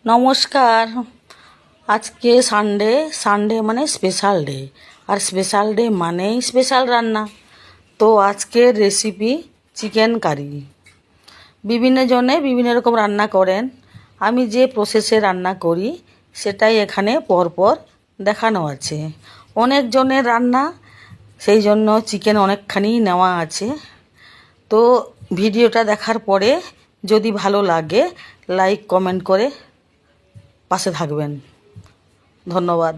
নমস্কার। আজকে Sunday. Sunday মানে স্পেশাল ডে, আর স্পেশাল ডে মানেই স্পেশাল রান্না। তো আজকের রেসিপি চিকেন কারি। বিভিন্ন জনে বিভিন্ন রকম রান্না করেন। আমি যে প্রসেসে রান্না করি সেটাই এখানে পরপর দেখানো আছে। অনেক জনের রান্না, সেই জন্য চিকেন অনেকখানি নেওয়া আছে। তো ভিডিওটা দেখার পরে যদি ভালো লাগে লাইক কমেন্ট করে পাশে থাকবেন। ধন্যবাদ।